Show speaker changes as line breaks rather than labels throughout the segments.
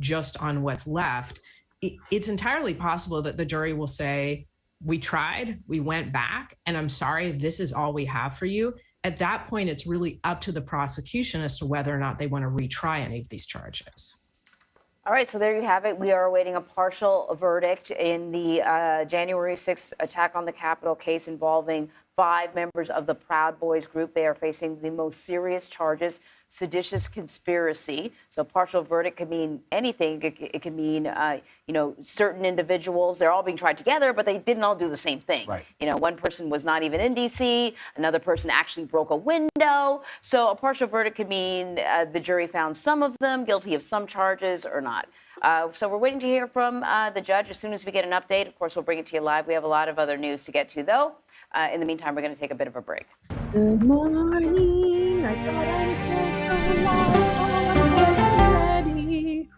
just on what's left, it's entirely possible that the jury will say, we tried, we went back, and I'm sorry, this is all we have for you. At that point, it's really up to the prosecution as to whether or not they want to retry any of these charges.
All right, so there you have it. We are awaiting a partial verdict in the January 6th attack on the Capitol case involving 5 members of the Proud Boys group. They are facing the most serious charges, seditious conspiracy. So partial verdict could mean anything. It could mean, certain individuals, they're all being tried together, but they didn't all do the same thing.
Right.
One person was not even in D.C., another person actually broke a window. So a partial verdict could mean the jury found some of them guilty of some charges or not. So we're waiting to hear from the judge. As soon as we get an update, of course, we'll bring it to you live. We have a lot of other news to get to, though. In the meantime, we're going to take a bit of a break.
Good morning. I thought I was ready.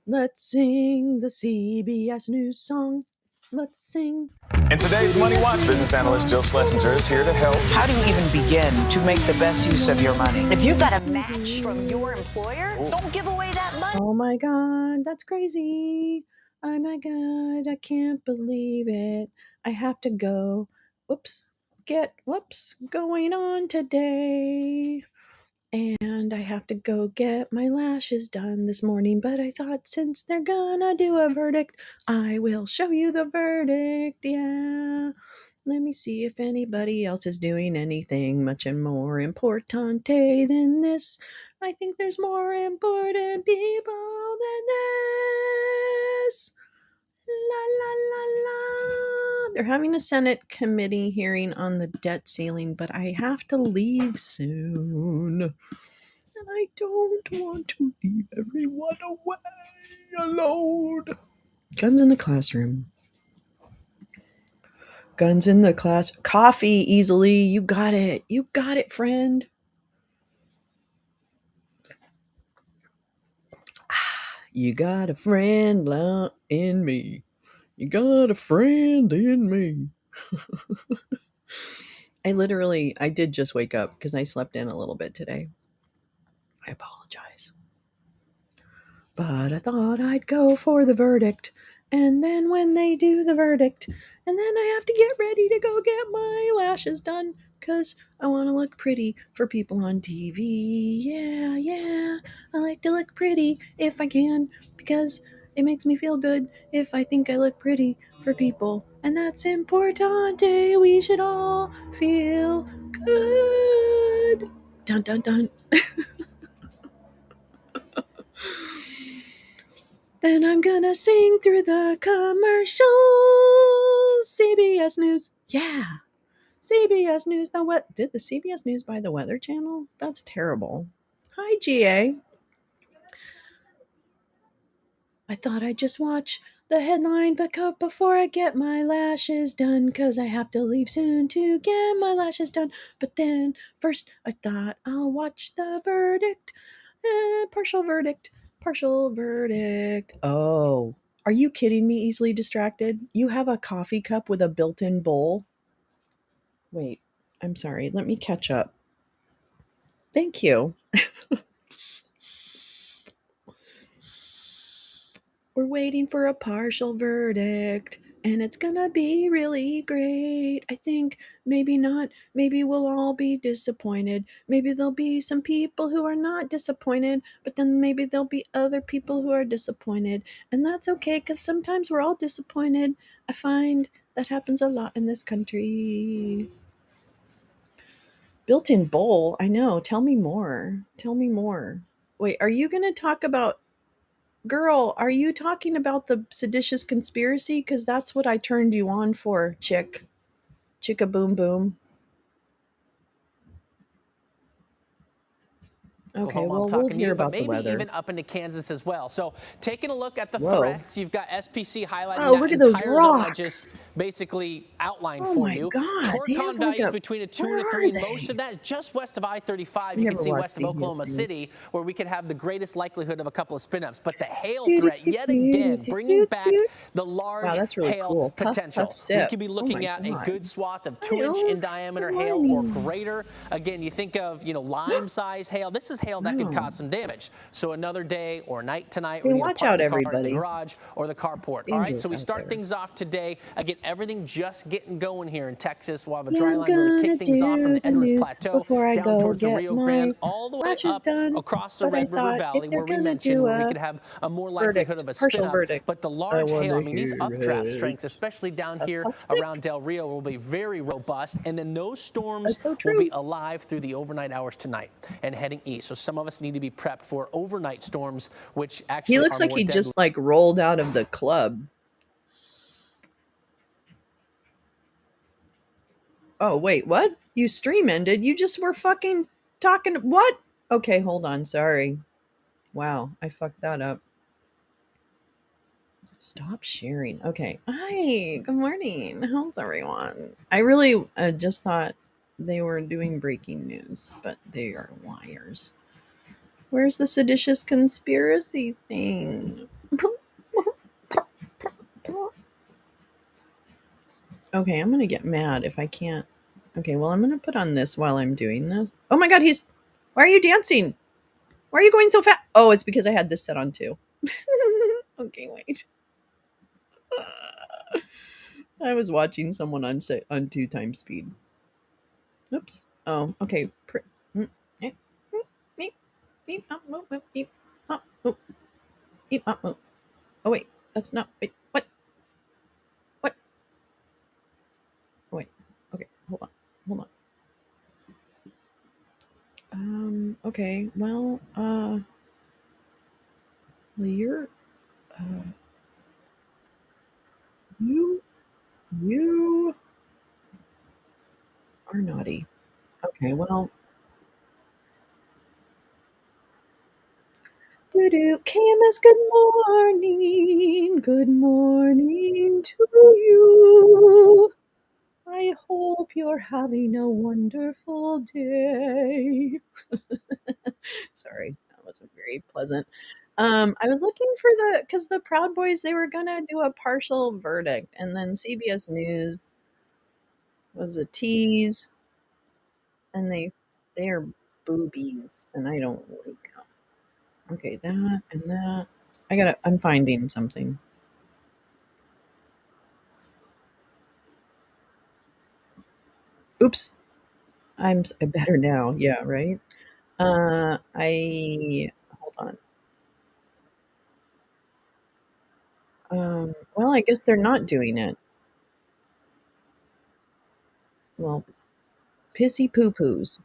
Let's sing the CBS News song. Let's sing.
In today's Money Watch, business analyst Jill Schlesinger is here to help.
How do you even begin to make the best use of your money?
If you've got a match from your employer, don't give away that money.
Oh my God, that's crazy. Oh my God, I can't believe it. I have to go. Get what's going on today. And I have to go get my lashes done this morning. But I thought since they're gonna do a verdict, I will show you the verdict. Yeah. Let me see if anybody else is doing anything much and more importante than this. I think there's more important people than this. La la la la. They're having a Senate committee hearing on the debt ceiling, but I have to leave soon. And I don't want to leave everyone away alone. Guns in the classroom. Guns in the class. Coffee easily. You got it. You got it, friend. You got a friend in me. You got a friend in me. I did just wake up because I slept in a little bit today. I apologize. But I thought I'd go for the verdict. And then when they do the verdict, and then I have to get ready to go get my lashes done because I want to look pretty for people on TV. Yeah. I like to look pretty if I can because it makes me feel good if I think I look pretty for people. And that's important. We should all feel good. Dun, dun, dun. Then I'm gonna sing through the commercials. CBS News. Yeah. CBS News. Did the CBS News buy the Weather Channel? That's terrible. Hi, GA. I thought I'd just watch the headline before I get my lashes done, because I have to leave soon to get my lashes done. But then first I thought I'll watch the verdict. Partial verdict. Oh, are you kidding me? Easily distracted? You have a coffee cup with a built-in bowl? Wait, I'm sorry. Let me catch up. Thank you. We're waiting for a partial verdict, and it's gonna be really great. I think maybe not. Maybe we'll all be disappointed. Maybe there'll be some people who are not disappointed, but then maybe there'll be other people who are disappointed. And that's okay, because sometimes we're all disappointed. I find that happens a lot in this country. Built-in bowl? I know. Tell me more. Wait, are you gonna talk about... Girl, are you talking about the seditious conspiracy? Because that's what I turned you on for, chick. Chicka boom boom. Okay, well, we'll hear about the weather.
Maybe even up into Kansas as well. So taking a look at the threats, you've got SPC highlighting that
look at those
entire zone I
rocks.
just basically outlined
Oh
for
my
you.
God,
Torque
they have
con
like
values
a-
between a 2
where
and a
are
3.
they?
Most of that is just west of I-35. You
Never
can see
watched
west of
CBS
Oklahoma
News.
City, where we could have the greatest likelihood of a couple of spin-ups. But the hail threat, yet again, bringing back the large
that's really
hail
cool. Puff,
potential.
puff, sip.
We could be looking
my
at a
God.
good swath of
I
2-inch in
love
diameter
the
hail or
lightning.
greater. Again, you think of, lime-size hail. This is hail that could cause some damage. So another day or night tonight,
Hey,
we're going
watch
to park
out,
the car in
everybody.
the garage or the carport. All right, so we
Dangerous out
start
there.
things off today. Again, everything just getting going here in Texas. We'll have a
Yeah,
dry
I'm
line going to
gonna
kick things off from
do
the
the
Edwards
news
Plateau
before I
down
go
towards the
get
Rio Grande,
my
all the way
lashes
up
done.
across the
But I
Red River
thought if
Valley,
they're
where we
gonna
mentioned
do
where we
a
could have a more likelihood
verdict,
of a
partial
spin up.
verdict,
But the
I
large
wanna
hail, I mean, these
hear
updraft
it.
strengths, especially down
That's
here
so sick.
around Del Rio, will be very robust. And then those storms
That's so
will be
true.
alive through the overnight hours tonight and heading east. So some of us need to be prepped for overnight storms, which
He
actually
looks
are
like
more
he
deadly.
just like rolled out of the club. Oh, wait, what? You stream ended? You just were fucking talking. What? Okay, hold on. Sorry. Wow, I fucked that up. Stop sharing. Okay. Hi, good morning. How's everyone? I really just thought they were doing breaking news, but they are liars. Where's the seditious conspiracy thing? Okay, I'm gonna get mad if I can't. Okay, well, I'm gonna put on this while I'm doing this. Oh my god, he's. Why are you dancing? Why are you going so fast? Oh, it's because I had this set on too. Okay, wait. I was watching someone on 2x speed. Oops. Oh, okay. Oh wait, that's not. Wait, what? What? Oh, wait. Okay, hold on. Okay. Well, you're, you are naughty. Okay, well. Doo-doo. KMS, good morning. Good morning to you. I hope you're having a wonderful day. Sorry, that wasn't very pleasant. I was looking for because the Proud Boys, they were gonna do a partial verdict, and then CBS News was a tease, and they are boobies, and I don't like them. Okay, that and that. I'm finding something. Oops. I'm better now. Yeah, right. I hold on. Well, I guess they're not doing it. Well, pissy poo poos.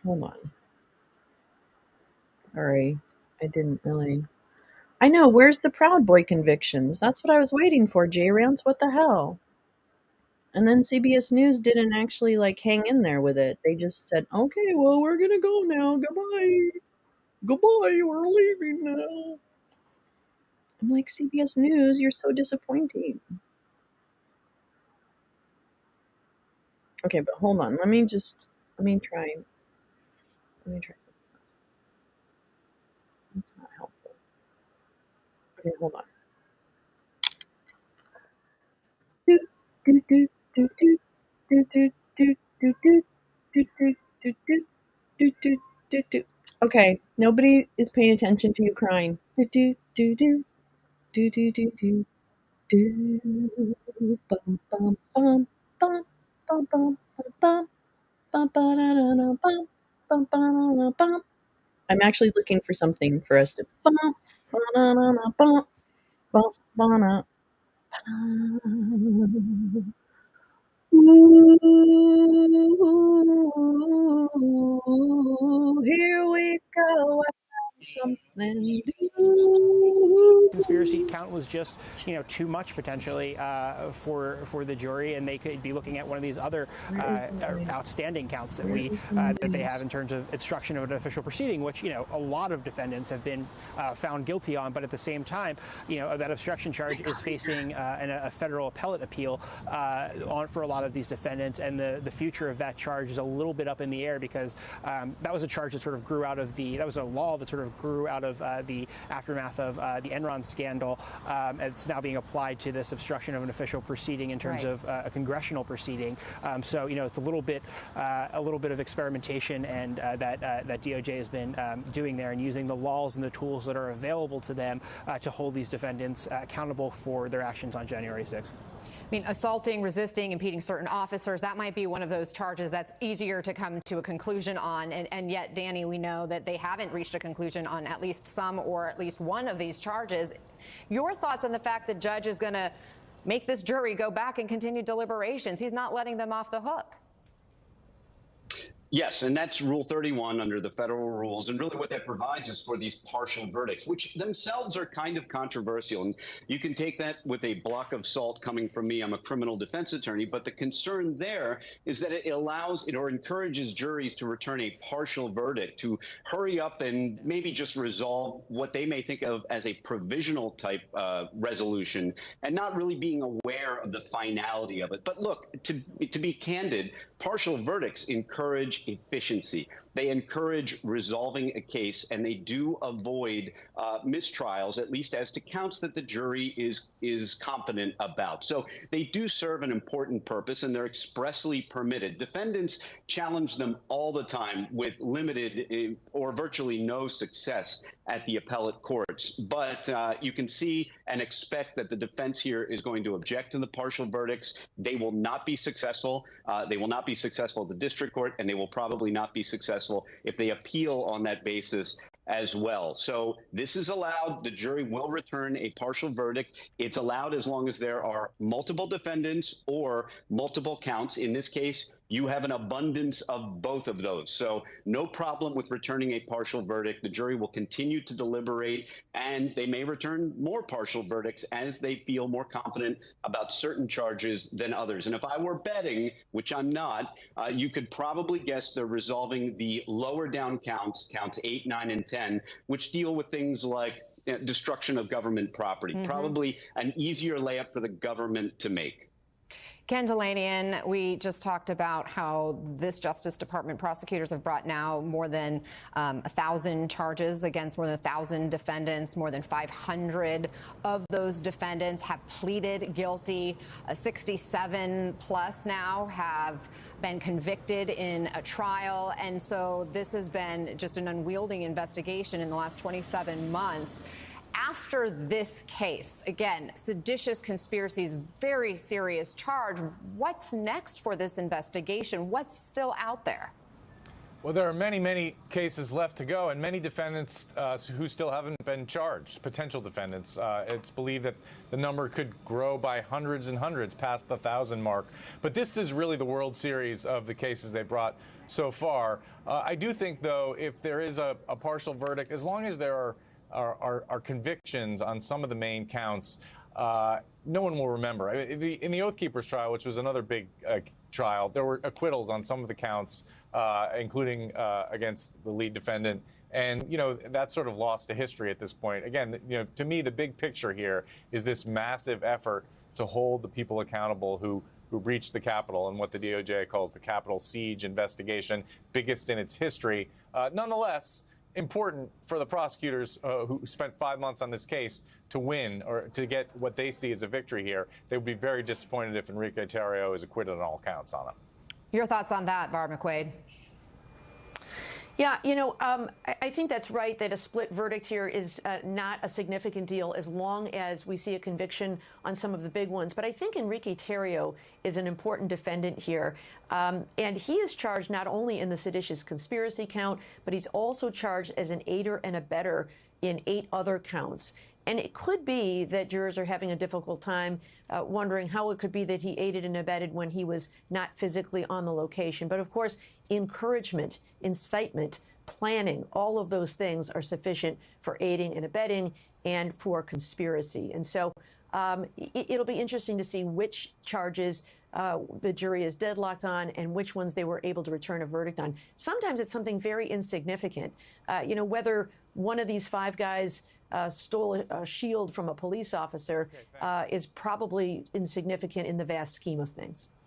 Hold on. Sorry, I didn't really. I know. Where's the Proud Boy convictions? That's what I was waiting for. J Rance, what the hell? And then CBS News didn't actually like hang in there with it. They just said, "Okay, well, we're gonna go now. Goodbye, goodbye. We're leaving now." I'm like, CBS News, you're so disappointing. Okay, but hold on. Let me try. Let me try. That's not helpful. Okay, hold on. Do, do, do, do, do, do, do, do, do, do, do, do, do, do, do, do, do. Okay, nobody is paying attention to you crying. Do, do, do, do, do, do, do, do, do. Bum, bum, bum, bum, bum, bum, bum, bum, ba-da-da-da, bum, bum, ba-da-da, bum. I'm actually looking for something for us to bum, ba-da-da-da, bum, bum, ba-da. Ooh, here we go. Something new.
Conspiracy count was just, too much potentially for the jury, and they could be looking at one of these other outstanding counts that that they have in terms of obstruction of an official proceeding, which a lot of defendants have been found guilty on. But at the same time, that obstruction charge is facing a federal appellate appeal for a lot of these defendants, and the future of that charge is a little bit up in the air because that was a charge that sort of grew out of that was a law that sort of grew out of the aftermath of the Enron scandal. It's now being applied to this obstruction of an official proceeding in terms of a congressional proceeding. So, it's a little bit of experimentation and that DOJ has been doing there, and using the laws and the tools that are available to them to hold these defendants accountable for their actions on January 6th.
I mean, assaulting, resisting, impeding certain officers, that might be one of those charges that's easier to come to a conclusion on. And yet, Danny, we know that they haven't reached a conclusion on at least some or at least one of these charges. Your thoughts on the fact that judge is going to make this jury go back and continue deliberations? He's not letting them off the hook.
Yes, and that's Rule 31 under the federal rules. And really what that provides is for these partial verdicts, which themselves are kind of controversial. And you can take that with a block of salt coming from me. I'm a criminal defense attorney. But the concern there is that it allows it or encourages juries to return a partial verdict, to hurry up and maybe just resolve what they may think of as a provisional type resolution, and not really being aware of the finality of it. But look, to be candid, partial verdicts encourage efficiency. They encourage resolving a case, and they do avoid mistrials, at least as to counts that the jury is confident about. So they do serve an important purpose, and they're expressly permitted. Defendants challenge them all the time with limited or virtually no success at the appellate courts. But you can see and expect that the defense here is going to object to the partial verdicts. They will not be successful. They will not be successful at the district court, and they will probably not be successful if they appeal on that basis as well. So this is allowed. The jury will return a partial verdict. It's allowed as long as there are multiple defendants or multiple counts. In this case, you have an abundance of both of those. So no problem with returning a partial verdict. The jury will continue to deliberate, and they may return more partial verdicts as they feel more confident about certain charges than others. And if I were betting, which I'm not, you could probably guess they're resolving the lower down counts 8, 9, and 10, which deal with things like destruction of government property. Probably an easier layup for the government to make.
Ken Delanian, we just talked about how this Justice Department prosecutors have brought now more than 1,000 charges against more than 1,000 defendants. More than 500 of those defendants have pleaded guilty. 67 plus now have been convicted in a trial. And so this has been just an unwieldy investigation in the last 27 months. After this case, again, seditious conspiracies, very serious charge. What's next for this investigation? What's still out there?
Well, there are many, many cases left to go, and many defendants who still haven't been charged, potential defendants. It's believed that the number could grow by hundreds and hundreds past the 1,000 mark. But this is really the World Series of the cases they brought so far. I do think, though, if there is a partial verdict, as long as there are convictions on some of the main counts, no one will remember. In the Oath Keepers trial, which was another big trial, there were acquittals on some of the counts, including against the lead defendant. And, that's sort of lost to history at this point. Again, to me, the big picture here is this massive effort to hold the people accountable who breached the Capitol and what the DOJ calls the Capitol siege investigation, biggest in its history. Nonetheless, important for the prosecutors who spent 5 months on this case to win or to get what they see as a victory here. They would be very disappointed if Enrique Tarrio is acquitted on all counts on it.
Your thoughts on that, Barb McQuaid?
Yeah, I think that's right, that a split verdict here is not a significant deal as long as we see a conviction on some of the big ones. But I think Enrique Tarrio is an important defendant here. And he is charged not only in the seditious conspiracy count, but he's also charged as an aider and abettor in 8 other counts. And it could be that jurors are having a difficult time wondering how it could be that he aided and abetted when he was not physically on the location. But of course, encouragement, incitement, planning, all of those things are sufficient for aiding and abetting and for conspiracy. And so it'll be interesting to see which charges the jury is deadlocked on and which ones they were able to return a verdict on. Sometimes it's something very insignificant. Whether one of these 5 guys stole a shield from a police officer is probably insignificant in the vast scheme of things.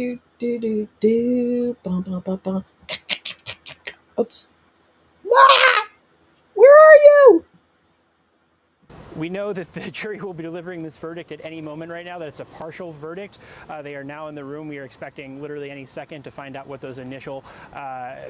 do do do do. Bum, bum, bum, bum. Oops. Ah! Where are you?
We know that the jury will be delivering this verdict at any moment right now, that it's a partial verdict. They are now in the room. We are expecting literally any second to find out what those initial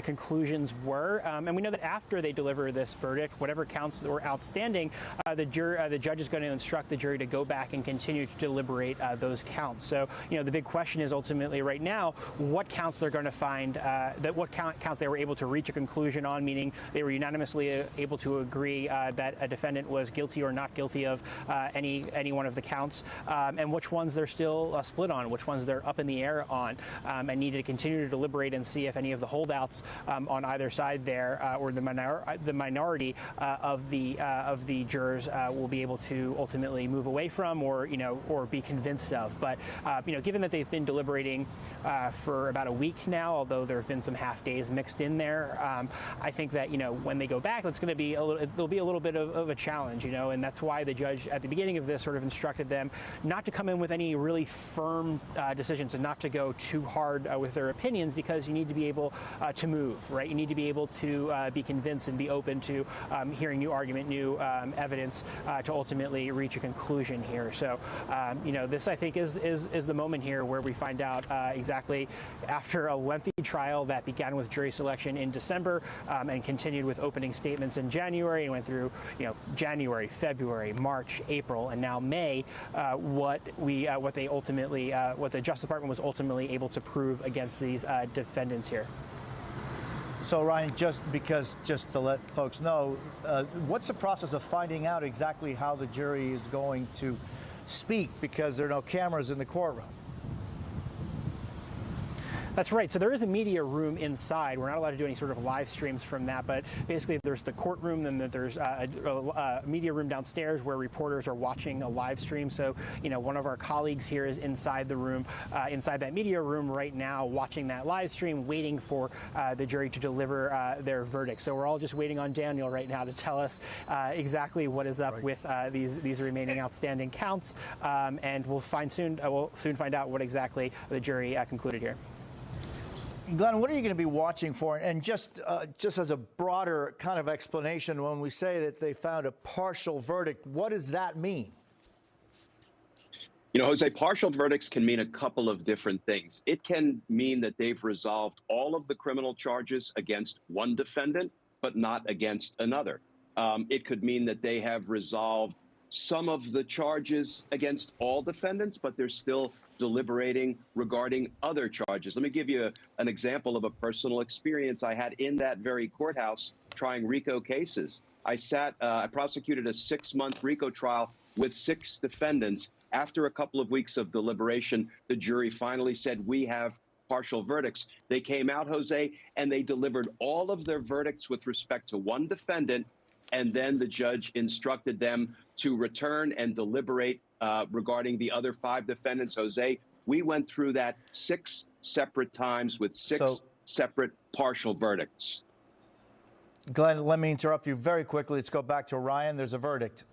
conclusions were. And we know that after they deliver this verdict, whatever counts were outstanding, the judge is going to instruct the jury to go back and continue to deliberate those counts. So, the big question is ultimately right now, what counts they're going to find, what counts they were able to reach a conclusion on, meaning they were unanimously able to agree that a defendant was guilty or not guilty of any one of the counts, and which ones they're still split on, which ones they're up in the air on, and need to continue to deliberate and see if any of the holdouts on either side there, or the minority of the jurors will be able to ultimately move away from, or be convinced of. But given that they've been deliberating for about a week now, although there have been some half days mixed in there, I think that when they go back, it's going to be there'll be a little bit of a challenge, and that's why the judge at the beginning of this sort of instructed them not to come in with any really firm decisions and not to go too hard with their opinions, because you need to be able to move, right? You need to be able to be convinced and be open to hearing new argument, new evidence to ultimately reach a conclusion here. So, this I think is the moment here where we find out exactly, after a lengthy trial that began with jury selection in December and continued with opening statements in January and went through January, February, March, April, and now May, what the Justice Department was ultimately able to prove against these defendants here.
So Ryan, just to let folks know, what's the process of finding out exactly how the jury is going to speak, because there are no cameras in the courtroom?
That's right. So there is a media room inside. We're not allowed to do any sort of live streams from that, but basically there's the courtroom, and then there's a media room downstairs where reporters are watching a live stream. So, one of our colleagues here is inside the room, inside that media room right now, watching that live stream, waiting for the jury to deliver their verdict. So we're all just waiting on Daniel right now to tell us exactly what is up with these remaining outstanding counts, and we'll soon find out what exactly the jury concluded here.
Glenn, what are you going to be watching for? And just as a broader kind of explanation, when we say that they found a partial verdict, what does that mean?
Jose, partial verdicts can mean a couple of different things. It can mean that they've resolved all of the criminal charges against one defendant, but not against another. It could mean that they have resolved some of the charges against all defendants, but they're still deliberating regarding other charges. Let me give you an example of a personal experience I had in that very courthouse trying RICO cases. I prosecuted a 6-month RICO trial with 6 defendants. After a couple of weeks of deliberation, the jury finally said, we have partial verdicts. They came out, Jose, and they delivered all of their verdicts with respect to one defendant, and then the judge instructed them to return and deliberate regarding the other 5 defendants. Jose, we went through that 6 separate times with 6 separate partial verdicts.
Glenn, let me interrupt you very quickly. Let's go back to Ryan. There's a verdict.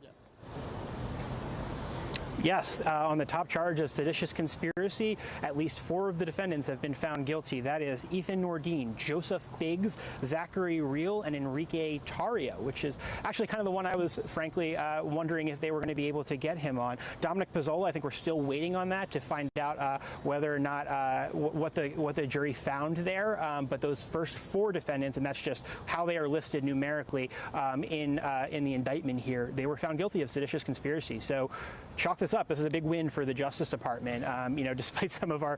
Yes, on the top charge of seditious conspiracy, at least 4 of the defendants have been found guilty. That is Ethan Nordine, Joseph Biggs, Zachary Reel, and Enrique Tarrio, which is actually kind of the one I was frankly wondering if they were going to be able to get him on. Dominic Pizzola, I think we're still waiting on that to find out whether or not what the jury found there. But those first 4 defendants, and that's just how they are listed numerically in the indictment here, they were found guilty of seditious conspiracy. So chalk this up. This is a big win for the Justice Department, despite some of our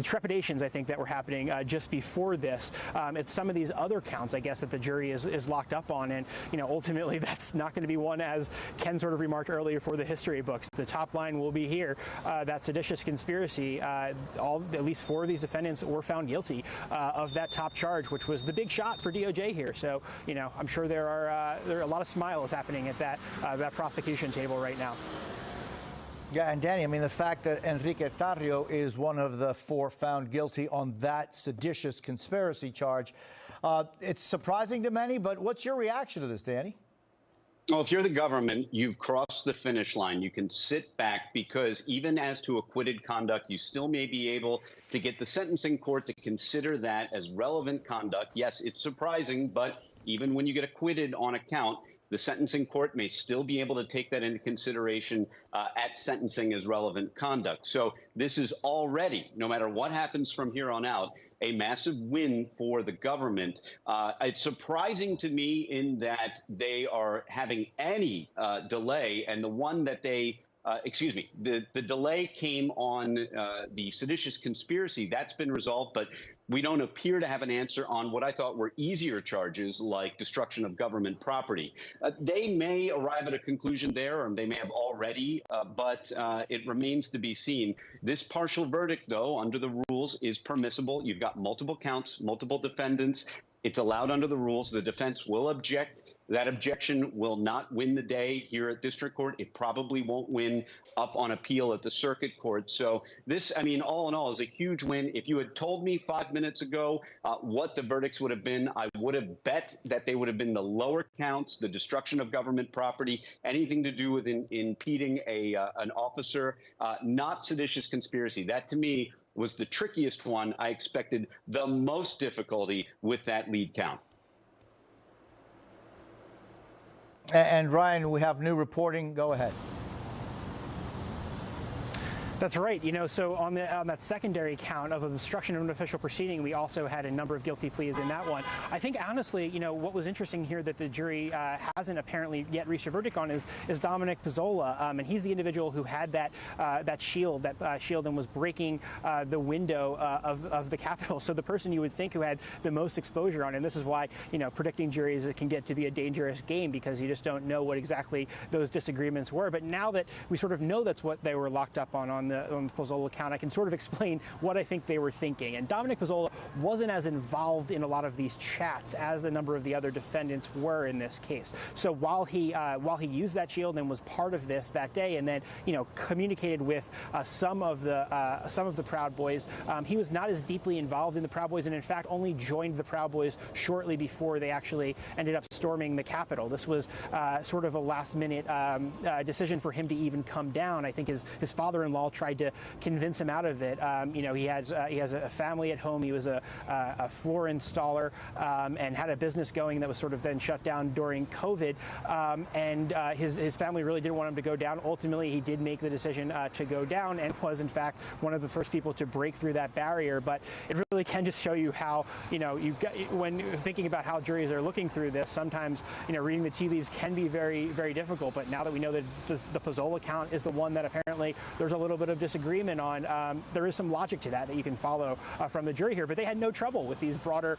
trepidations, I think, that were happening just before this. It's some of these other counts, I guess, that the jury is locked up on. And, ultimately, that's not going to be one, as Ken sort of remarked earlier, for the history books. The top line will be here, that seditious conspiracy. At least 4 of these defendants were found guilty of that top charge, which was the big shot for DOJ here. So, I'm sure there are a lot of smiles happening at that prosecution table right now.
Yeah, and Danny, I mean, the fact that Enrique Tarrio is one of the 4 found guilty on that seditious conspiracy charge, it's surprising to many, but what's your reaction to this, Danny?
Well, if you're the government, you've crossed the finish line. You can sit back because even as to acquitted conduct, you still may be able to get the sentencing court to consider that as relevant conduct. Yes, it's surprising, but even when you get acquitted on a count, the sentencing court may still be able to take that into consideration at sentencing as relevant conduct. So this is already, no matter what happens from here on out, a massive win for the government. It's surprising to me in that they are having any delay, and the one that they the delay came on the seditious conspiracy. That's been resolved, but we don't appear to have an answer on what I thought were easier charges like destruction of government property. They may arrive at a conclusion there, or they may have already, but it remains to be seen. This partial verdict, though, under the rules is permissible. You've got multiple counts, multiple defendants. It's allowed under the rules. The defense will object. That objection will not win the day here at district court. It probably won't win up on appeal at the circuit court. So this, I mean, all in all, is a huge win. If you had told me 5 minutes ago what the verdicts would have been, I would have bet that they would have been the lower counts, the destruction of government property, anything to do with impeding an officer, not seditious conspiracy. That, to me, was the trickiest one. I expected the most difficulty with that lead count.
And Ryan, we have new reporting. Go ahead.
That's right. You know, so on that secondary count of obstruction of an official proceeding, we also had a number of guilty pleas in that one. I think, honestly, you know, what was interesting here that the jury hasn't apparently yet reached a verdict on is Dominic Pizzola, and he's the individual who had that shield and was breaking the window of the Capitol. So the person you would think who had the most exposure on it. And this is why, you know, predicting juries, it can get to be a dangerous game because you just don't know what exactly those disagreements were. But now that we sort of know that's what they were locked up on the Pizzola account, I can sort of explain what I think they were thinking. And Dominic Pizzola wasn't as involved in a lot of these chats as a number of the other defendants were in this case. So while he used that shield and was part of this that day, and then, you know, communicated with some of the Proud Boys, he was not as deeply involved in the Proud Boys, and in fact only joined the Proud Boys shortly before they actually ended up storming the Capitol. This was sort of a last-minute decision for him to even come down. I think his father-in-law tried to convince him out of it. You know, he has a family at home. He was a floor installer and had a business going that was sort of then shut down during COVID. And his family really didn't want him to go down. Ultimately, he did make the decision to go down and was, in fact, one of the first people to break through that barrier. But it really can just show you how, you know, when thinking about how juries are looking through this, sometimes, you know, reading the tea leaves can be very, very difficult. But now that we know that the Pizzola count is the one that apparently there's a little bit of disagreement on, there is some logic to that you can follow from the jury here. But they had no trouble with these broader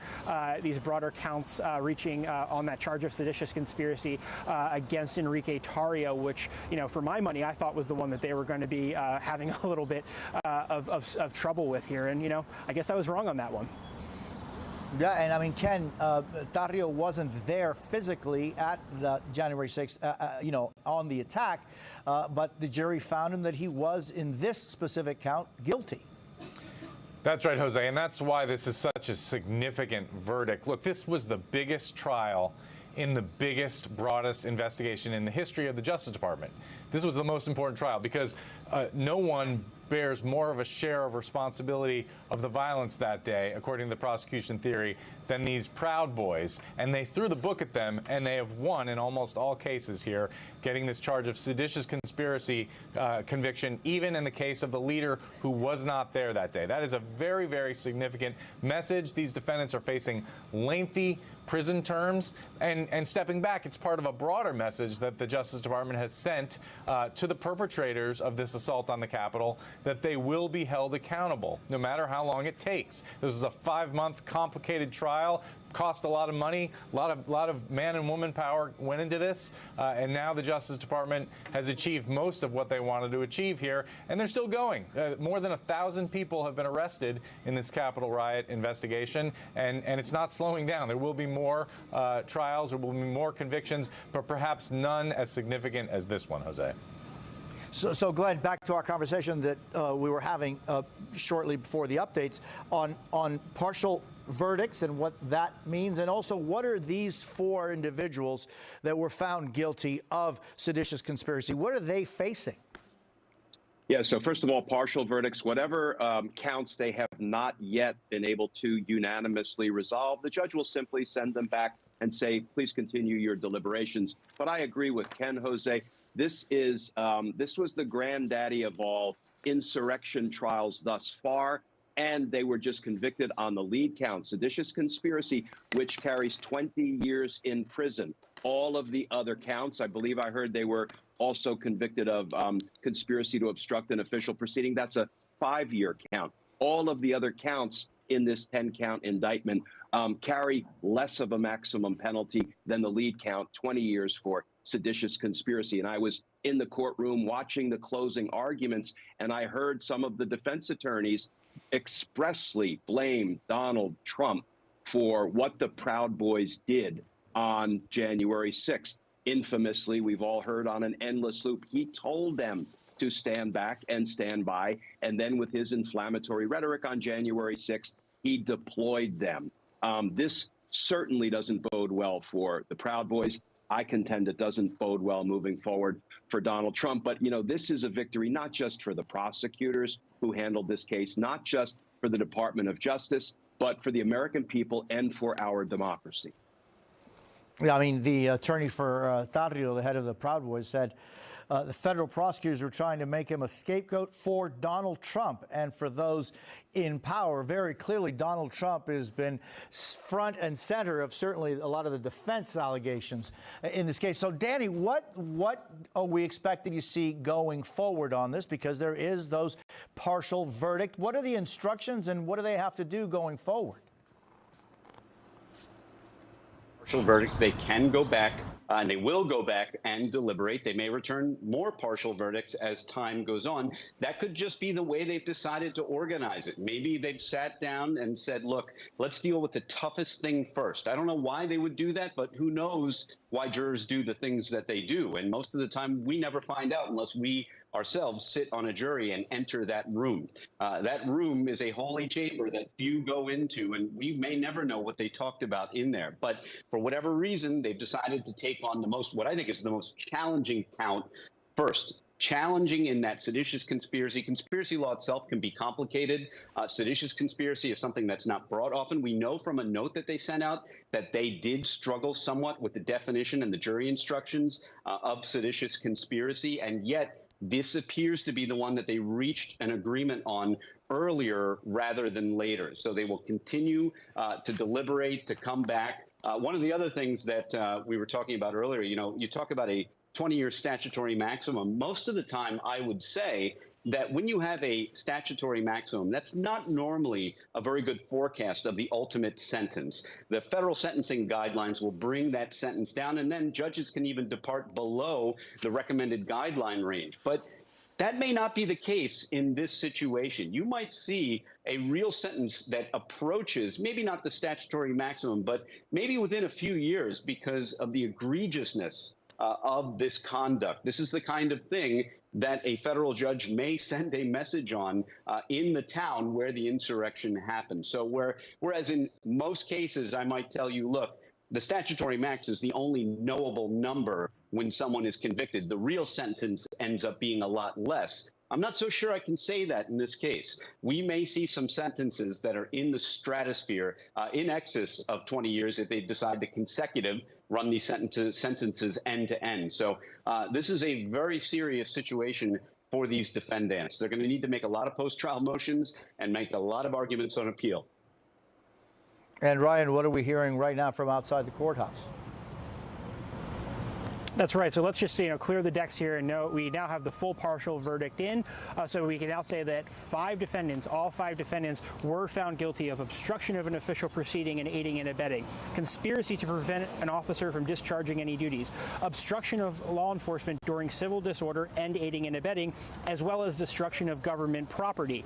counts reaching on that charge of seditious conspiracy against Enrique Tarrio, which, you know, for my money, I thought was the one that they were going to be having a little bit of trouble with here. And, you know, I guess I was wrong on that one.
Yeah, and I mean, Ken, Tarrio wasn't there physically at the January 6th, you know, on the attack, but the jury found him that he was, in this specific count, guilty.
That's right, Jose, and that's why this is such a significant verdict. Look, this was the biggest trial in the biggest, broadest investigation in the history of the Justice Department. This was the most important trial because no one bears more of a share of responsibility of the violence that day, according to the prosecution theory, than these Proud Boys. And they threw the book at them, and they have won in almost all cases here, getting this charge of seditious conspiracy conviction, even in the case of the leader who was not there that day. That is a very, very significant message. These defendants are facing lengthy prison terms, and stepping back, it's part of a broader message that the Justice Department has sent to the perpetrators of this assault on the Capitol, that they will be held accountable, no matter how long it takes. This was a 5-month complicated trial, cost a lot of money, a lot of man and woman power went into this, and now the Justice Department has achieved most of what they wanted to achieve here, and they're still going. More than 1,000 people have been arrested in this Capitol riot investigation, and it's not slowing down. There will be more trials, there will be more convictions, but perhaps none as significant as this one, Jose.
So Glenn, back to our conversation that we were having shortly before the updates on partial verdicts and what that means? And also, what are these 4 individuals that were found guilty of seditious conspiracy? What are they facing?
Yeah, so first of all, partial verdicts, whatever counts they have not yet been able to unanimously resolve, the judge will simply send them back and say, please continue your deliberations. But I agree with Ken, Jose. This was the granddaddy of all insurrection trials thus far, and they were just convicted on the lead count, seditious conspiracy, which carries 20 years in prison. All of the other counts, I believe I heard they were also convicted of conspiracy to obstruct an official proceeding. That's a 5-year count. All of the other counts in this 10-count indictment carry less of a maximum penalty than the lead count, 20 years for seditious conspiracy. And I was in the courtroom watching the closing arguments, and I heard some of the defense attorneys expressly blame Donald Trump for what the Proud Boys did on January 6th. Infamously, we've all heard on an endless loop, he told them to stand back and stand by. And then with his inflammatory rhetoric on January 6th, he deployed them. This certainly doesn't bode well for the Proud Boys. I contend it doesn't bode well moving forward for Donald Trump. But, you know, this is a victory not just for the prosecutors who handled this case, not just for the Department of Justice, but for the American people and for our democracy.
Yeah, I mean, the attorney for Tarrio, the head of the Proud Boys, said the federal prosecutors were trying to make him a scapegoat for Donald Trump and for those in power. Very clearly, Donald Trump has been front and center of certainly a lot of the defense allegations in this case. So, Danny, what are we expecting to see going forward on this? Because there is those partial verdict. What are the instructions and what do they have to do going forward?
Partial verdict, they can go back and they will go back and deliberate. They may return more partial verdicts as time goes on. That could just be the way they've decided to organize it. Maybe they've sat down and said, look, let's deal with the toughest thing first. I don't know why they would do that, but who knows why jurors do the things that they do. And most of the time, we never find out unless we ourselves sit on a jury and enter that room. That room is a holy chamber that few go into, and we may never know what they talked about in there. But for whatever reason, they've decided to take on what I think is the most challenging count first. Challenging in that seditious conspiracy. Conspiracy law itself can be complicated. Seditious conspiracy is something that's not brought often. We know from a note that they sent out that they did struggle somewhat with the definition and the jury instructions of seditious conspiracy, and yet this appears to be the one that they reached an agreement on earlier rather than later. So they will continue to deliberate, to come back. One of the other things that we were talking about earlier, you know, you talk about a 20-year statutory maximum. Most of the time, I would say that when you have a statutory maximum, that's not normally a very good forecast of the ultimate sentence. The federal sentencing guidelines will bring that sentence down, and then judges can even depart below the recommended guideline range. But that may not be the case in this situation. You might see a real sentence that approaches maybe not the statutory maximum, but maybe within a few years because of the egregiousness of this conduct. This is the kind of thing that a federal judge may send a message on in the town where the insurrection happened. So whereas in most cases, I might tell you, look, the statutory max is the only knowable number when someone is convicted. The real sentence ends up being a lot less. I'm not so sure I can say that in this case. We may see some sentences that are in the stratosphere in excess of 20 years if they decide to consecutive run these sentences end to end. So this is a very serious situation for these defendants. They're going to need to make a lot of post-trial motions and make a lot of arguments on appeal.
And Ryan, what are we hearing right now from outside the courthouse?
That's right. So let's just clear the decks here and know we now have the full partial verdict in. So we can now say that all five defendants were found guilty of obstruction of an official proceeding and aiding and abetting, conspiracy to prevent an officer from discharging any duties, obstruction of law enforcement during civil disorder and aiding and abetting, as well as destruction of government property.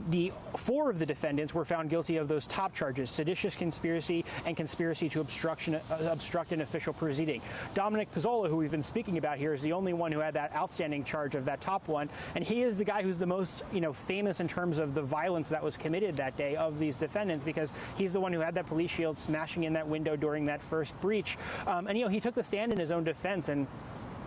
The 4 of the defendants were found guilty of those top charges: seditious conspiracy and conspiracy to obstruct an official proceeding. Dominic Pizzola Pizzola, who we've been speaking about here, is the only one who had that outstanding charge of that top one. And he is the guy who's the most, famous in terms of the violence that was committed that day of these defendants, because he's the one who had that police shield smashing in that window during that first breach. And he took the stand in his own defense. And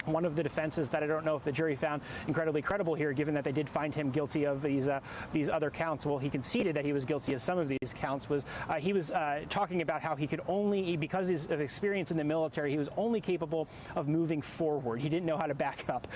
one of the defenses that I don't know if the jury found incredibly credible here, given that they did find him guilty of these other counts. Well, he conceded that he was guilty of some of these counts. He was talking about how he could only, because of experience in the military, he was only capable of moving forward. He didn't know how to back up.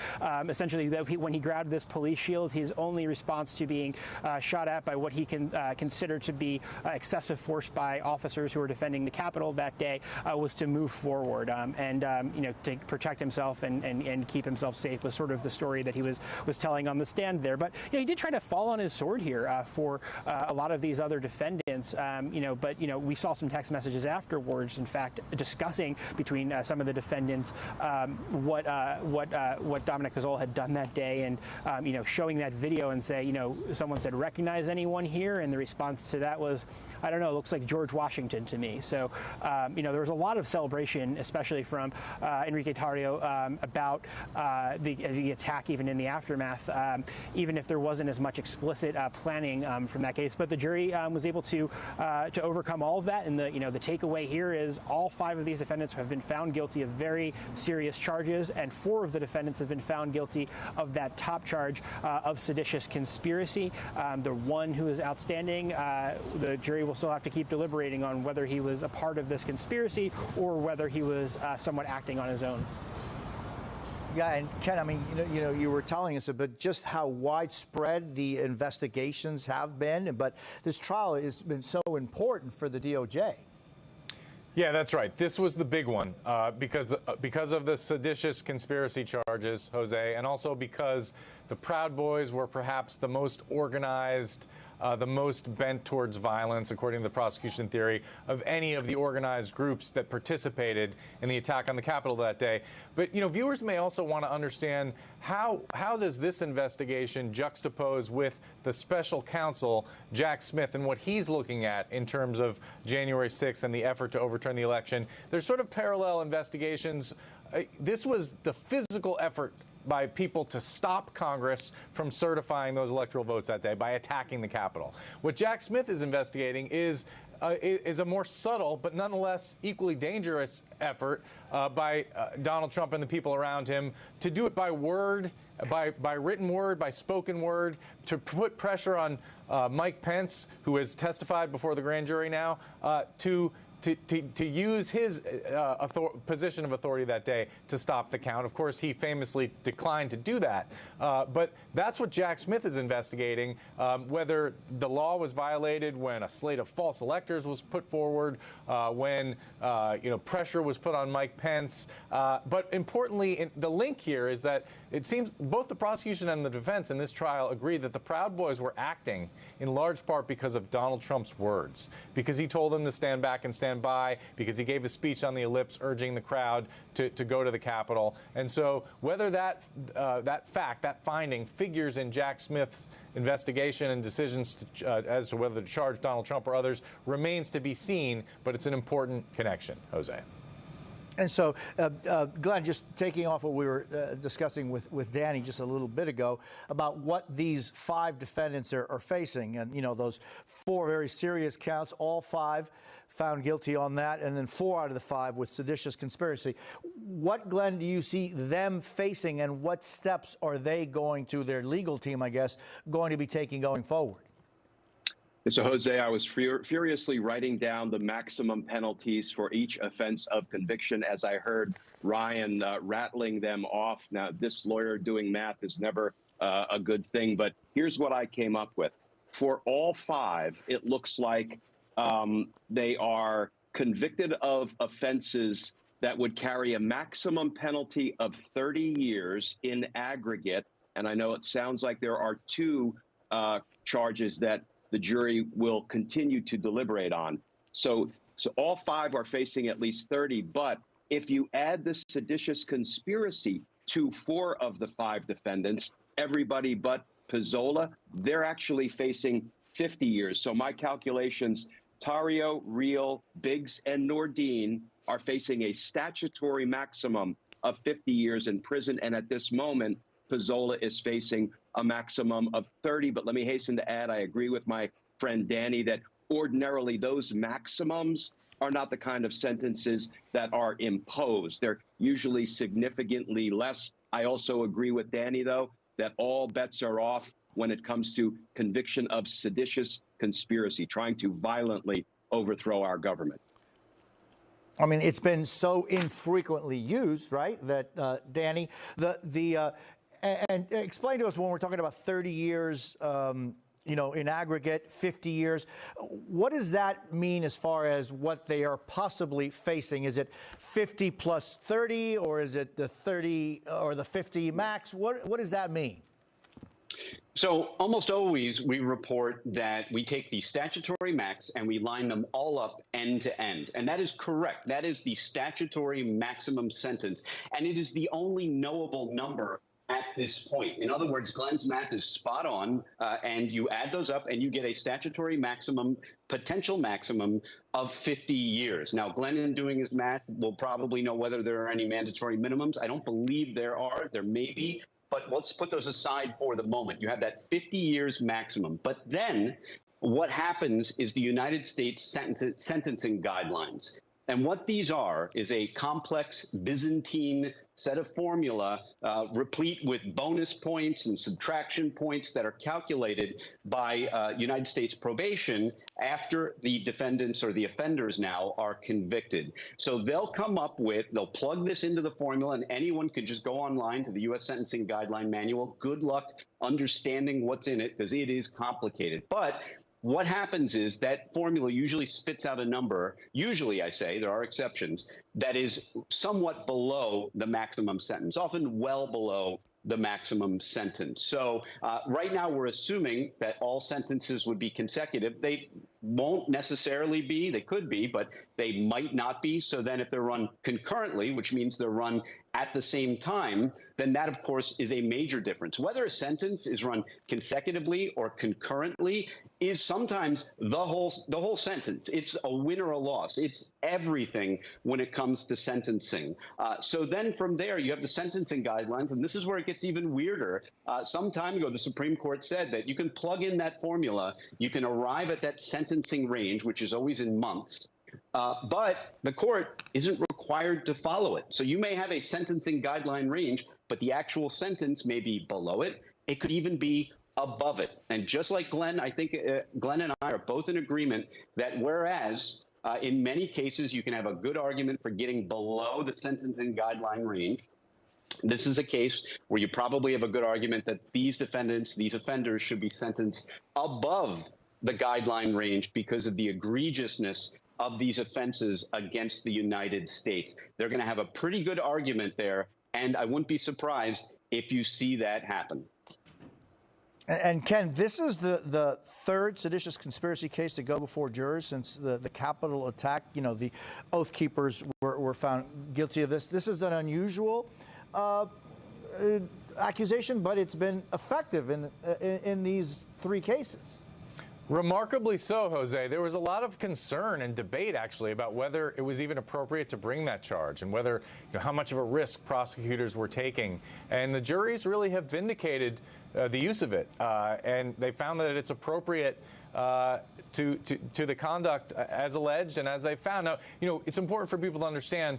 Essentially, when he grabbed this police shield, his only response to being shot at by what he can consider to be excessive force by officers who were defending the Capitol that day was to move forward and to protect himself and keep himself safe was sort of the story that he was telling on the stand there. But he did try to fall on his sword here for a lot of these other defendants. But we saw some text messages afterwards, in fact, discussing between some of the defendants what Dominic Pizzola had done that day, and showing that video and say, someone said, "Recognize anyone here?" And the response to that was, "I don't know, it looks like George Washington to me." So there was a lot of celebration, especially from Enrique Tarrio, about the attack, even in the aftermath, even if there wasn't as much explicit planning from that case. But the jury was able to overcome all of that, and the takeaway here is all 5 of these defendants have been found guilty of very serious charges, and 4 of the defendants have been found guilty of that top charge of seditious conspiracy. The one who is outstanding, the jury will still have to keep deliberating on whether he was a part of this conspiracy or whether he was somewhat acting on his own.
Yeah, and Ken, I mean, you were telling us about just how widespread the investigations have been, but this trial has been so important for the DOJ.
Yeah, that's right. This was the big one because of the seditious conspiracy charges, Jose, and also because the Proud Boys were perhaps the most organized, the most bent towards violence, according to the prosecution theory, of any of the organized groups that participated in the attack on the Capitol that day. But, viewers may also want to understand how does this investigation juxtapose with the special counsel, Jack Smith, and what he's looking at in terms of January 6th and the effort to overturn the election. There's sort of parallel investigations. This was the physical effort by people to stop Congress from certifying those electoral votes that day by attacking the Capitol. What Jack Smith is investigating is a more subtle but nonetheless equally dangerous effort by Donald Trump and the people around him to do it by word, by written word, by spoken word, to put pressure on Mike Pence, who has testified before the grand jury now, to use his position of authority that day to stop the count. Of course, he famously declined to do that. But that's what Jack Smith is investigating, whether the law was violated when a slate of false electors was put forward, when pressure was put on Mike Pence. But importantly, the link here is that it seems both the prosecution and the defense in this trial agree that the Proud Boys were acting in large part because of Donald Trump's words, because he told them to stand back and stand by, because he gave a speech on the ellipse urging the crowd to go to the Capitol. And so whether that finding figures in Jack Smith's investigation and decisions as to whether to charge Donald Trump or others remains to be seen, but it's an important connection, Jose.
And so, Glenn, just taking off what we were discussing with Danny just a little bit ago about what these 5 defendants are facing, and those 4 very serious counts, all 5 found guilty on that, and then 4 out of the 5 with seditious conspiracy. What, Glenn, do you see them facing, and what steps are they going to, their legal team, I guess, going to be taking going forward?
So, Jose, I was furiously writing down the maximum penalties for each offense of conviction as I heard Ryan rattling them off. Now, this lawyer doing math is never a good thing, but here's what I came up with. For all 5, it looks like they are convicted of offenses that would carry a maximum penalty of 30 years in aggregate. And I know it sounds like there are 2 charges that the jury will continue to deliberate on. So all 5 are facing at least 30. But if you add the seditious conspiracy to 4 of the 5 defendants, everybody but Pizzola, they're actually facing 50 years. So my calculations, Tarrio, Reel, Biggs, and Nordine are facing a statutory maximum of 50 years in prison. And at this moment, Pizzola is facing a maximum of 30. But let me hasten to add, I agree with my friend Danny that ordinarily those maximums are not the kind of sentences that are imposed. They're usually significantly less. I also agree with Danny, though, that all bets are off when it comes to conviction of seditious conspiracy, trying to violently overthrow our government.
I mean, it's been so infrequently used, right, that, Danny, and explain to us when we're talking about 30 years, you know, in aggregate, 50 years. What does that mean as far as what they are possibly facing? Is it 50 plus 30, or is it the 30 or the 50 max? What does that mean?
So almost always we report that we take the statutory max and we line them all up end to end. And that is correct. That is the statutory maximum sentence. And it is the only knowable number at this point. In other words, Glenn's math is spot on, and you add those up and you get a statutory maximum, potential maximum of 50 years. Now, Glenn, in doing his math, will probably know whether there are any mandatory minimums. I don't believe there are. There may be. But let's put those aside for the moment. You have that 50 years maximum. But then what happens is the United States sentencing guidelines. And what these are is a complex Byzantine set of formula replete with bonus points and subtraction points that are calculated by United States probation after the defendants or the offenders now are convicted. So they'll come up with, they'll plug this into the formula, and anyone could just go online to the U.S. Sentencing Guideline Manual. Good luck understanding what's in it, because it is complicated. But what happens is that formula usually spits out a number, usually, I say, there are exceptions, that is somewhat below the maximum sentence, often well below the maximum sentence. So right now we're assuming that all sentences would be consecutive. They won't necessarily be. They could be, but they might not be. So then if they're run concurrently, which means they're run at the same time, then that, of course, is a major difference. Whether a sentence is run consecutively or concurrently is sometimes the whole sentence. It's a win or a loss. It's everything when it comes to sentencing. So then from there, you have the sentencing guidelines, and this is where it gets even weirder. Some time ago, the Supreme Court said that you can plug in that formula, you can arrive at that sentencing range, which is always in months, but the court isn't required to follow it. So you may have a sentencing guideline range, but the actual sentence may be below it. It could even be above it. And just like Glenn, I think Glenn and I are both in agreement that whereas in many cases you can have a good argument for getting below the sentencing guideline range, this is a case where you probably have a good argument that these defendants, these offenders, should be sentenced above the guideline range because of the egregiousness of these offenses against the United States. They're going to have a pretty good argument there, and I wouldn't be surprised if you see that happen.
And Ken, this is the third seditious conspiracy case to go before jurors since the Capitol attack. You know, the Oath Keepers were found guilty of this. This is an unusual accusation, but it's been effective in these three cases.
Remarkably so, Jose. There was a lot of concern and debate, actually, about whether it was even appropriate to bring that charge and whether, how much of a risk prosecutors were taking. And the juries really have vindicated the use of it, and they found that it's appropriate to the conduct as alleged and as they found. Now, it's important for people to understand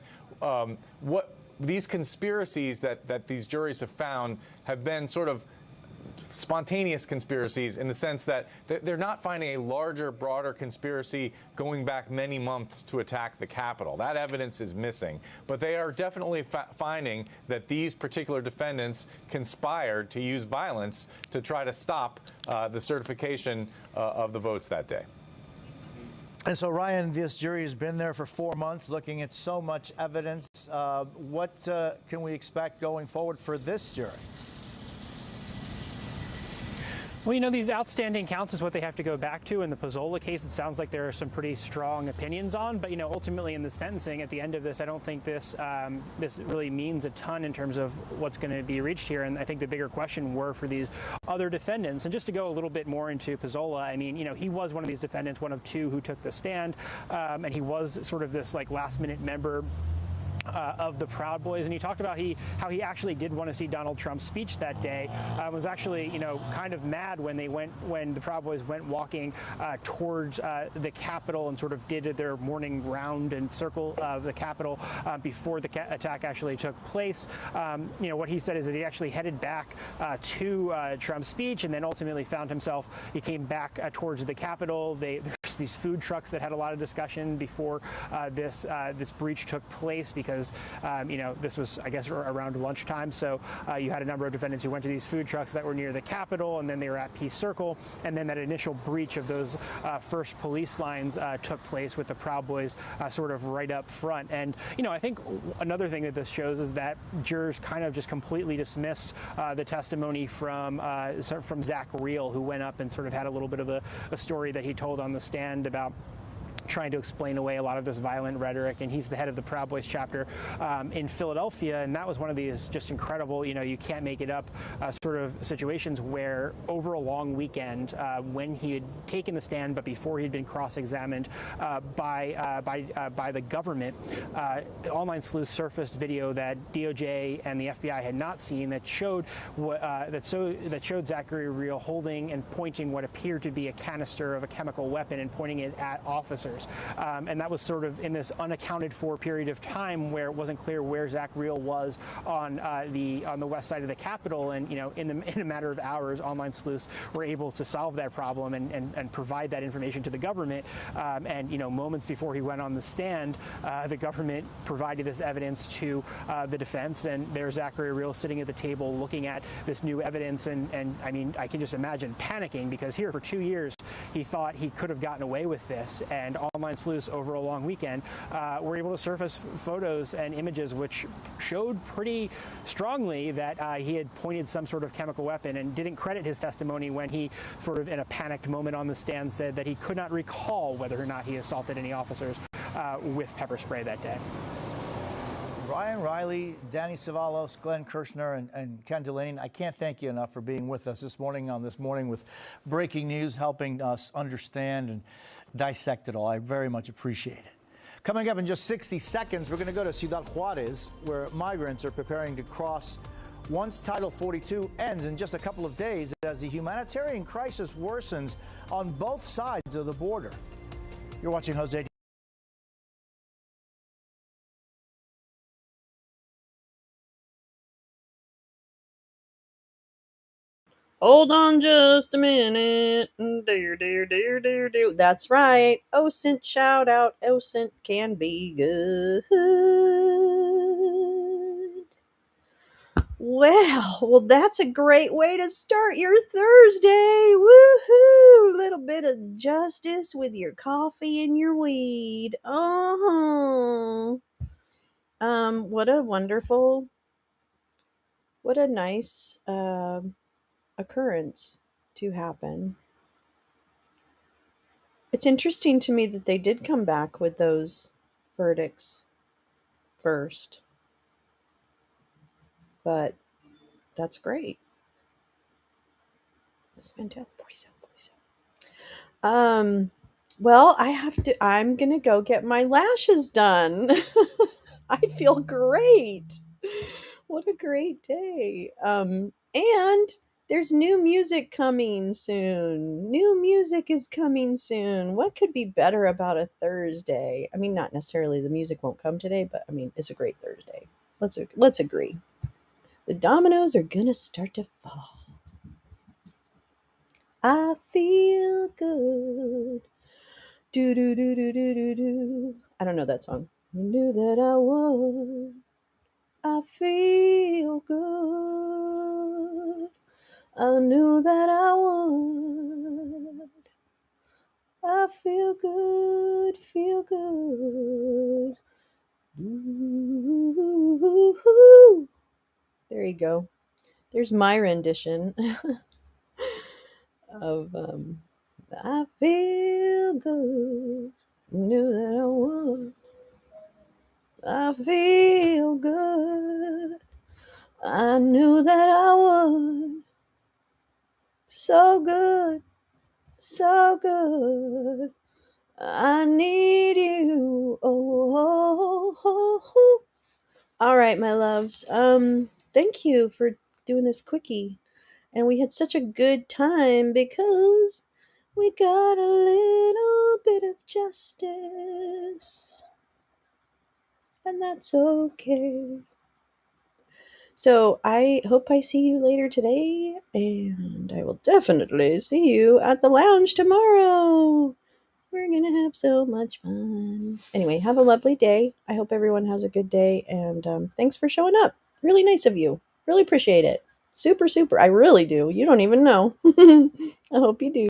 what these conspiracies that these juries have found have been sort of spontaneous conspiracies in the sense that they're not finding a larger, broader conspiracy going back many months to attack the Capitol. That evidence is missing. But they are definitely finding that these particular defendants conspired to use violence to try to stop the certification of the votes that day.
And so, Ryan, this jury has been there for 4 months looking at so much evidence. What can we expect going forward for this jury?
Well, these outstanding counts is what they have to go back to. In the Pizzola case, it sounds like there are some pretty strong opinions on. But, ultimately in the sentencing at the end of this, I don't think this really means a ton in terms of what's going to be reached here. And I think the bigger question were for these other defendants. And just to go a little bit more into Pizzola, I mean, he was one of these defendants, one of two who took the stand. And he was sort of this last minute member of the Proud Boys, and he talked about how he actually did want to see Donald Trump's speech that day. Was actually, kind of mad when the Proud Boys went walking towards the Capitol and sort of did their morning round and circle of the Capitol before the attack actually took place. What he said is that he actually headed back to Trump's speech, and then ultimately found himself. He came back towards the Capitol. There's these food trucks that had a lot of discussion before this breach took place, because this was, I guess, around lunchtime. So you had a number of defendants who went to these food trucks that were near the Capitol, and then they were at Peace Circle, and then that initial breach of those first police lines took place with the Proud Boys sort of right up front. And I think another thing that this shows is that jurors kind of just completely dismissed the testimony from Zach Reel, who went up and sort of had a little bit of a story that he told on the stand about trying to explain away a lot of this violent rhetoric, and he's the head of the Proud Boys chapter in Philadelphia, and that was one of these just incredible, you can't make it up sort of situations where over a long weekend, when he had taken the stand, but before he'd been cross-examined by the government, online sleuths surfaced video that DOJ and the FBI had not seen that showed Zachary Reel holding and pointing what appeared to be a canister of a chemical weapon and pointing it at officers. And that was sort of in this unaccounted for period of time where it wasn't clear where Zach Reel was on the west side of the Capitol. And in a matter of hours, online sleuths were able to solve that problem and provide that information to the government. And moments before he went on the stand, the government provided this evidence to the defense, and there's Zachary Reel sitting at the table looking at this new evidence. And I mean, I can just imagine panicking, because here for 2 years he thought he could have gotten away with this, and online sleuths over a long weekend were able to surface photos and images which showed pretty strongly that he had pointed some sort of chemical weapon, and didn't credit his testimony when he sort of in a panicked moment on the stand said that he could not recall whether or not he assaulted any officers with pepper spray that day.
Ryan Riley, Danny Savalos, Glenn Kirshner, and Ken Delaney, I can't thank you enough for being with us this morning with breaking news, helping us understand and dissect it all. I very much appreciate it. Coming up in just 60 seconds, we're going to go to Ciudad Juarez, where migrants are preparing to cross once Title 42 ends in just a couple of days, as the humanitarian crisis worsens on both sides of the border. You're watching Jose.
Hold on just a minute. That's right. OSINT shout out. OSINT can be good. Well, that's a great way to start your Thursday. Woohoo! Little bit of justice with your coffee and your weed. What a nice occurrence to happen. It's interesting to me that they did come back with those verdicts first, but that's great. That's fantastic. 47. Well, I'm gonna go get my lashes done. I feel great. What a great day. And there's new music coming soon. New music is coming soon. What could be better about a Thursday? I mean, not necessarily the music won't come today, but I mean, it's a great Thursday. Let's agree. The dominoes are gonna start to fall. I feel good. Do do do do do do do. I don't know that song. You knew that I would. I feel good. I knew that I would. I feel good, feel good. Ooh. There you go. There's my rendition of I feel good. Knew that I would. I feel good. I knew that I would. So good, so good. I need you. Oh, oh, oh, oh. All right, my loves. Thank you for doing this quickie. And we had such a good time because we got a little bit of justice. And that's okay. So I hope I see you later today, and I will definitely see you at the lounge tomorrow. We're gonna have so much fun. Anyway, have a lovely day. I hope everyone has a good day, and thanks for showing up. Really nice of you. Really appreciate it. Super, super. I really do. You don't even know. I hope you do.